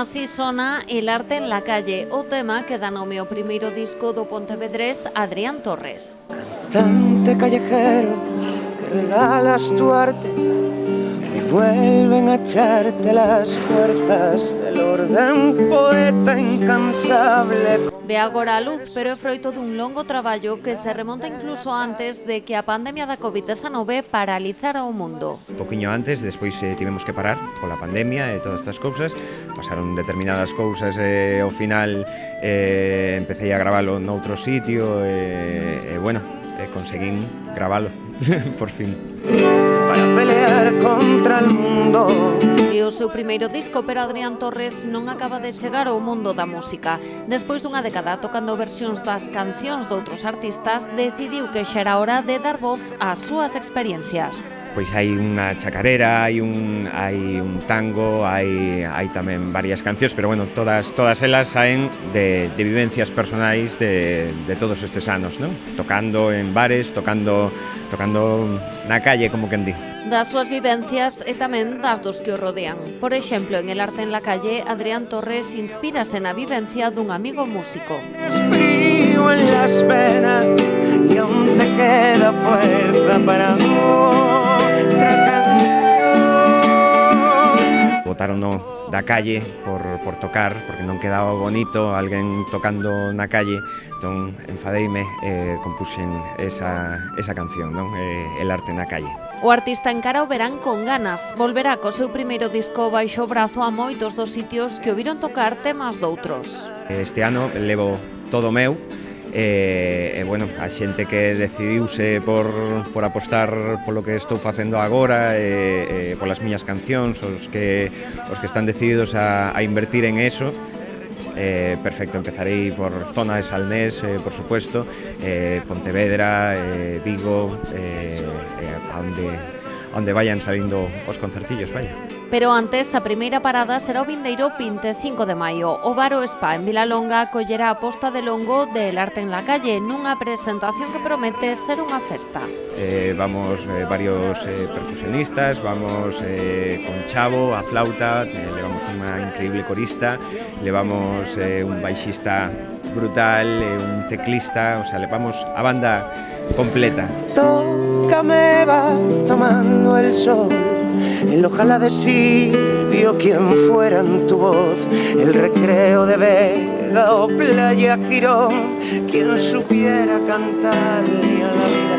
Así sona El arte en la calle, o tema que dá nome ao primeiro disco do pontevedrés Adrián Torres. Cantante callejero que regalas tu arte y vuelven a echarte las fuerzas del orden, poeta incansable. Ve agora a luz, pero é froito dun longo traballo que se remonta incluso antes de que a pandemia da COVID-19 paralizara o mundo. Poquinho antes, despois tivemos que parar pola pandemia e todas estas cousas. Pasaron determinadas cousas e ao final empecé a gravalo noutro sitio e bueno, conseguín gravalo por fin. Para pelear contra el mundo. E o seu primeiro disco, pero Adrián Torres non acaba de chegar ao mundo da música. Despois dunha década tocando versións das cancións de outros artistas, decidiu que xa era hora de dar voz ás súas experiencias. Pois hai unha chacarera, hai un tango, hai tamén varias cancións, pero bueno, todas elas saen de vivencias personais de todos estes anos, non? Tocando en bares, tocando na calle, como quen di. Das súas vivencias e tamén das dos que o rodean. Por exemplo, en El arte en la calle, Adrián Torres inspírase na vivencia dun amigo músico. Es frío en las venas y aún te queda fuerza para otra canción. Botárono da calle por tocar, porque non quedaba bonito alguén tocando na calle, entón enfadeime e compuxen esa canción, non? El arte na calle. O artista encara o verán con ganas. Volverá co seu primeiro disco baixo o brazo a moitos dos sitios que o viron tocar temas doutros. Este ano levo todo meu, e bueno, a xente que decidiuse por apostar polo que estou facendo agora e polas miñas cancións, os que están decididos a invertir en eso. Perfecto, empezarei por zona de Salnés, por supuesto, Pontevedra, Vigo, onde vayan salindo os concertillos, vaya. Pero antes, a primeira parada será o vindeiro 25 de maio. O Bar O Spa en Vilalonga acollerá a posta de longo de El arte en la calle nunha presentación que promete ser unha festa. Vamos varios percusionistas, vamos con Chavo, a flauta, levamos unha increíble corista, levamos un baixista brutal, un teclista, o sea, levamos a banda completa. Tócame va tomando el sol, el ojalá de Silvio, quien fuera en tu voz, el recreo de Vega o Playa Girón, quien supiera cantar y a la vida.